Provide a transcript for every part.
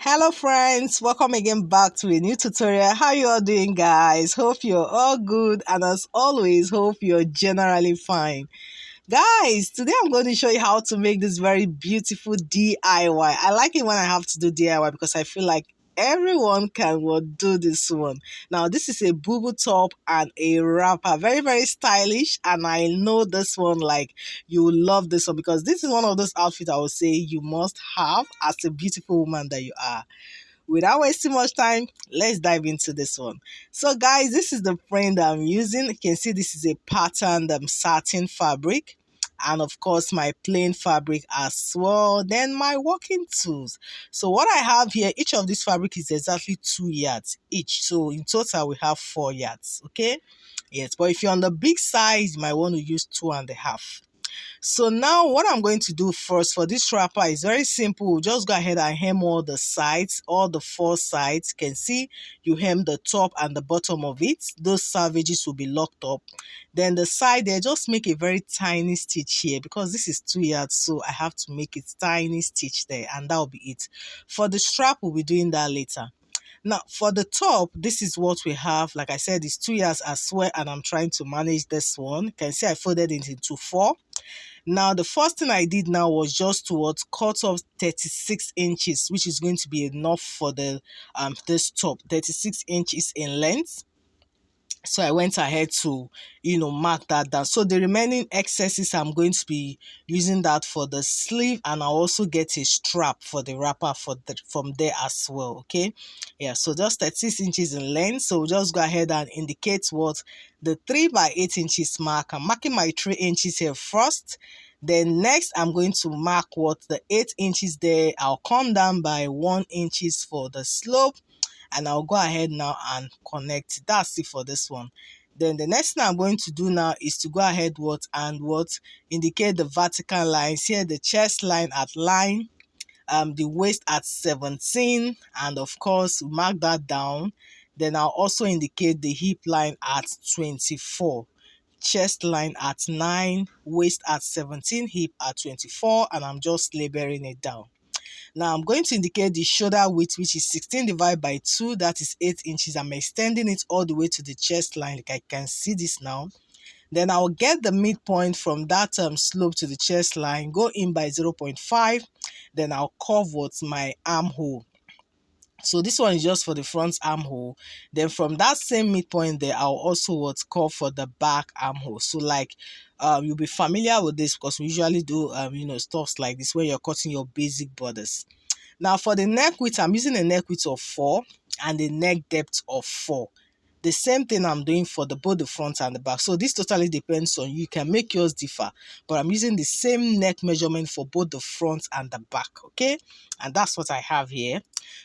Hello friends, welcome again back to a new tutorial. How you all doing, guys? Hope you're all good, and as always, hope you're generally fine. Guys, today I'm going to show you how to make this very beautiful DIY. I like it when I have to do DIY because I feel like everyone can do this one. Now, this is a Bubu top and a wrapper. Very, very stylish, and I know this one, like, you will love this one because this is one of those outfits I would say you must have as a beautiful woman that you are. Without wasting much time, let's dive into this one. So guys, this is the print that I'm using. You can see this is a patterned satin fabric, and of course my plain fabric as well, then my working tools. So what I have here, each of this fabric is exactly 2 yards each, so in total we have 4 yards. Okay, yes, but if you're on the big size, you might want to use 2.5. So now what I'm going to do first for this wrapper is very simple. Just go ahead and hem all the sides, all the 4 sides. You can see you hem the top and the bottom of it. Those salvages will be locked up. Then the side there, just make a very tiny stitch here because this is 2 yards, so I have to make it tiny stitch there, and that will be it. For the strap, we'll be doing that later. Now, for the top, this is what we have. Like I said, it's 2 yards as well, and I'm trying to manage this one. You can see I folded it into 4. Now, the first thing I did now was just to cut off 36 inches, which is going to be enough for the this top, 36 inches in length. So I went ahead to, mark that down. So the remaining excesses, I'm going to be using that for the sleeve, and I'll also get a strap for the wrapper from there as well. Okay, yeah. So just 36 inches in length. So just go ahead and indicate what the 3 by 8 inches mark. I'm marking my 3 inches here first. Then next, I'm going to mark what the 8 inches there. I'll come down by 1 inches for the slope, and I'll go ahead now and connect. That's it for this one. Then the next thing I'm going to do now is to go ahead indicate the vertical lines here, the chest line at line, the waist at 17, and of course mark that down. Then I'll also indicate the hip line at 24. Chest line at 9, waist at 17, hip at 24, and I'm just labeling it down. Now I'm going to indicate the shoulder width, which is 16 divided by 2, that is 8 inches. I'm extending it all the way to the chest line, like I can see this now. Then I'll get the midpoint from that slope to the chest line, go in by 0.5, then I'll curve my armhole. So this one is just for the front armhole. Then from that same midpoint there, I'll also curve for the back armhole. So like you'll be familiar with this because we usually do stuffs like this when you're cutting your basic borders. Now for the neck width, I'm using a neck width of 4 and a neck depth of 4. The same thing I'm doing for both the front and the back. So this totally depends on you. You can make yours differ, but I'm using the same neck measurement for both the front and the back. Okay, and that's what I have here.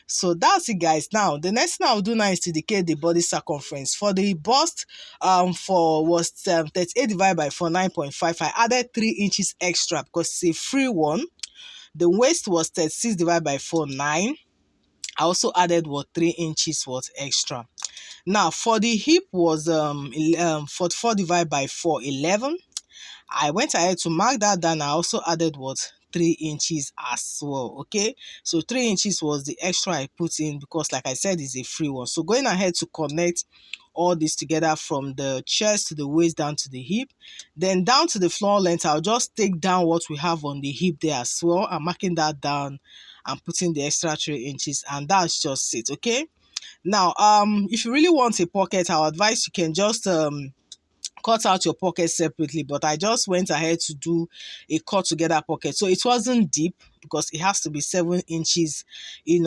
So that's it, guys. Now the next thing I'll do now is to indicate the body circumference. For the bust, was 38 divided by 4, 9.5. I added 3 inches extra because it's a free one. The waist was 36 divided by 4, 9. I also added 3 inches extra. Now for the hip was 44 divided by 4, 11. I went ahead to mark that down. I also added 3 inches as well. Okay, so 3 inches was the extra I put in because, like I said, it's a free one. So going ahead to connect all this together from the chest to the waist down to the hip, then down to the floor length, I'll just take down what we have on the hip there as well. I'm marking that down and putting the extra 3 inches, and that's just it. Okay, now if you really want a pocket, I'll advise you can just cut out your pocket separately, but I just went ahead to do a cut together pocket. So it wasn't deep because it has to be 7 inches in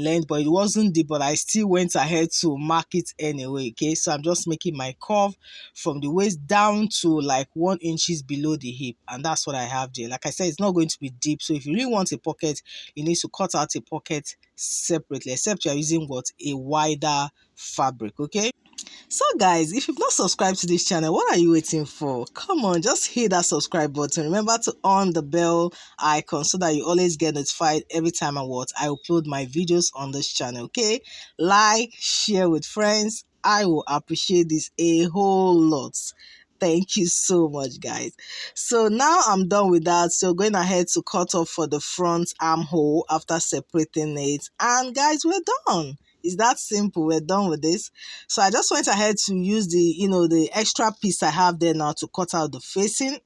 length, but it wasn't deep, but I still went ahead to mark it anyway. Okay, so I'm just making my curve from the waist down to like 1 inches below the hip, and that's what I have there. Like I said, it's not going to be deep, so if you really want a pocket, you need to cut out a pocket separately, except you're using a wider fabric. Okay, so guys, if you've not subscribed to this channel, what are you waiting for? Come on, just hit that subscribe button. Remember to on the bell icon so that you always get notified every time I upload my videos on this channel. Okay, like, share with friends. I will appreciate this a whole lot. Thank you so much, guys. So now I'm done with that. So going ahead to cut off for the front armhole after separating it. And guys, we're done. It's that simple. We're done with this. So I just went ahead to use the extra piece I have there now to cut out the facing.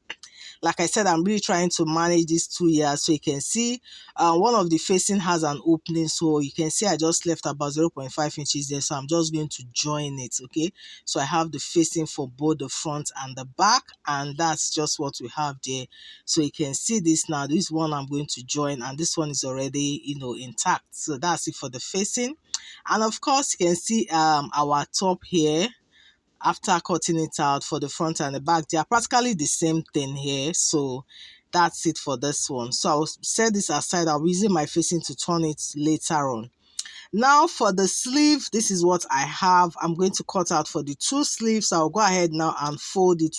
Like I said, I'm really trying to manage these 2 years. So you can see one of the facing has an opening. So you can see I just left about 0.5 inches there. So I'm just going to join it, okay? So I have the facing for both the front and the back. And that's just what we have there. So you can see this now. This one I'm going to join. And this one is already, intact. So that's it for the facing. And of course, you can see our top here after cutting it out for the front and the back. They are practically the same thing here. So that's it for this one. So I'll set this aside. I'll be using my facing to turn it later on. Now for the sleeve, this is what I have. I'm going to cut out for the 2 sleeves. I'll go ahead now and fold it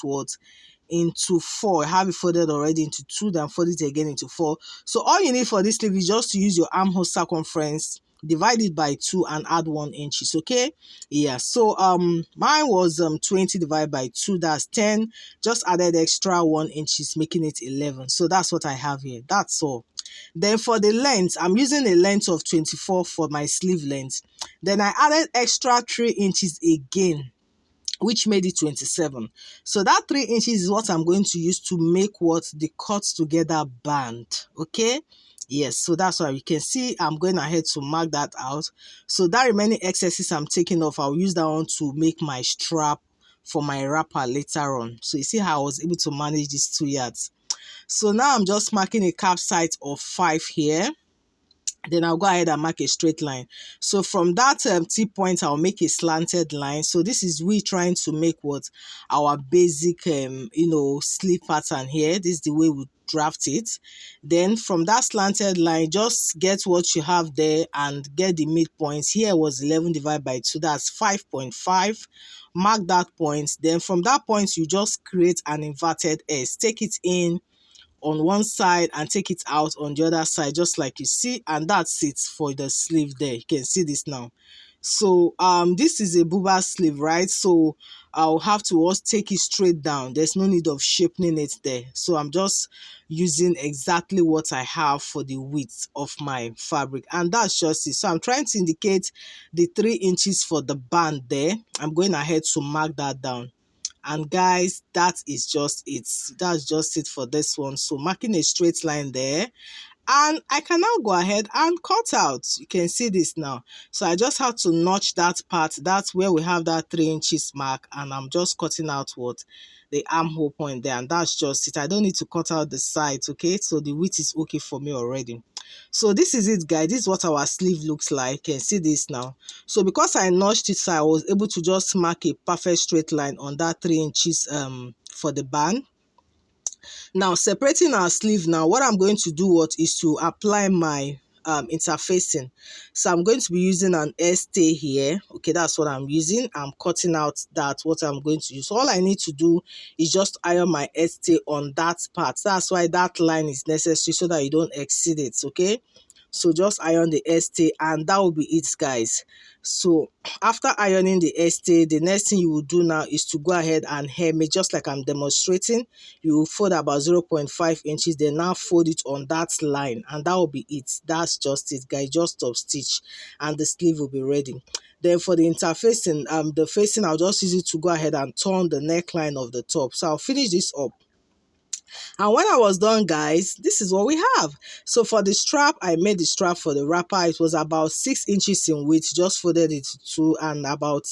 into 4. I have it folded already into 2, then fold it again into 4. So all you need for this sleeve is just to use your armhole circumference, divide it by 2 and add 1 inches, okay? Yeah, so mine was 20 divided by 2, that's 10. Just added extra 1 inches, making it 11. So that's what I have here. That's all. Then for the length, I'm using a length of 24 for my sleeve length. Then I added extra 3 inches again, which made it 27. So that 3 inches is what I'm going to use to make what the cut together band, okay? Yes, so that's why you can see I'm going ahead to mark that out. So that remaining excesses I'm taking off, I'll use that one to make my strap for my wrapper later on. So you see how I was able to manage these 2 yards. So now I'm just marking a cap height of 5 here. Then I'll go ahead and mark a straight line. So from that tip point, I'll make a slanted line. So this is we trying to make what our basic, sleeve pattern here. This is the way we draft it. Then from that slanted line, just get what you have there and get the midpoint. Here was 11 divided by 2. That's 5.5. Mark that point. Then from that point, you just create an inverted S. Take it in on one side and take it out on the other side, just like you see, and that's it for the sleeve there. You can see this now. So this is a Buba sleeve, right? So I'll have to also take it straight down. There's no need of shaping it there. So I'm just using exactly what I have for the width of my fabric, and that's just it. So I'm trying to indicate the 3 inches for the band there. I'm going ahead to mark that down. And guys, that is just it. That's just it for this one. So marking a straight line there. And I can now go ahead and cut out. You can see this now. So I just have to notch that part. That's where we have that 3 inches mark. And I'm just cutting out what the armhole point there. And that's just it. I don't need to cut out the sides, okay? So the width is okay for me already. So this is it, guys. This is what our sleeve looks like. You can see this now. So because I notched it, so I was able to just mark a perfect straight line on that 3 inches for the band. Now separating our sleeve now, what I'm going to do is to apply my interfacing. So I'm going to be using an stay here. Okay, that's what I'm using. I'm cutting out that what I'm going to use. So all I need to do is just iron my stay on that part. That's why that line is necessary, so that you don't exceed it. Okay, so just iron the stay and that will be it, guys. So after ironing the stay, the next thing you will do now is to go ahead and hem it, just like I'm demonstrating. You will fold about 0.5 inches, then now fold it on that line, and that will be it. That's just it, guys. Just stop stitch and the sleeve will be ready. Then for the interfacing, the facing, I'll just use it to go ahead and turn the neckline of the top. So I'll finish this up. And when I was done, guys, this is what we have. So for the strap, I made the strap for the wrapper. It was about 6 inches in width, just folded it to 2, and about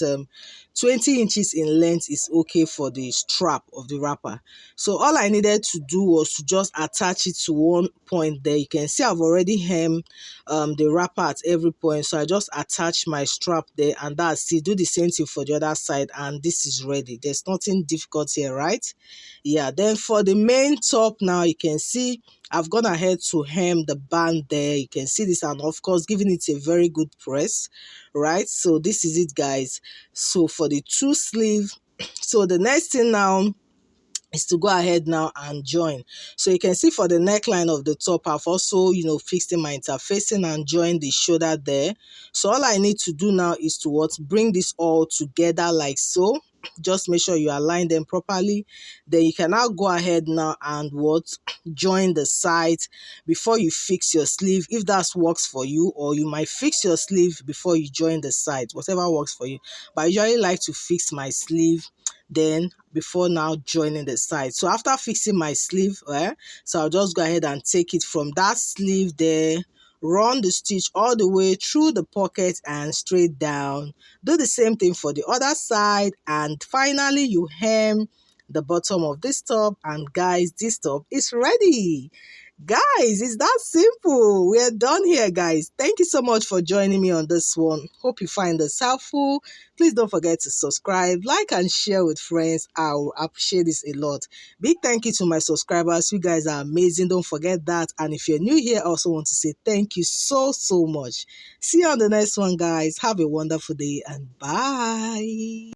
20 inches in length is okay for the strap of the wrapper. So all I needed to do was to just attach it to one point there. You can see I've already hemmed the wrapper at every point. So I just attach my strap there, and that's it. Do the same thing for the other side, and this is ready. There's nothing difficult here, right? Yeah, then for the main top now, you can see I've gone ahead to hem the band there. You can see this, and of course giving it a very good press, right? So this is it, guys. So for the 2 sleeve, so the next thing now is to go ahead now and join. So you can see for the neckline of the top, I've also fixed in my interfacing and joined the shoulder there. So all I need to do now is to bring this all together like so. just make sure you align them properly. Then you can now go ahead now and what, join the side before you fix your sleeve, if that works for you, or you might fix your sleeve before you join the side, whatever works for you. But I usually like to fix my sleeve then before now joining the side. So after fixing my sleeve, so I'll just go ahead and take it from that sleeve there, run the stitch all the way through the pocket and straight down. Do the same thing for the other side, and finally you hem the bottom of this top, and guys, this top is ready. Guys, it's that simple. We're done here, guys. Thank you so much for joining me on this one. Hope you find this helpful. Please don't forget to subscribe, like, and share with friends. I will appreciate this a lot. Big thank you to my subscribers. You guys are amazing. Don't forget that. And if you're new here, I also want to say thank you so, so much. See you on the next one, guys. Have a wonderful day and bye.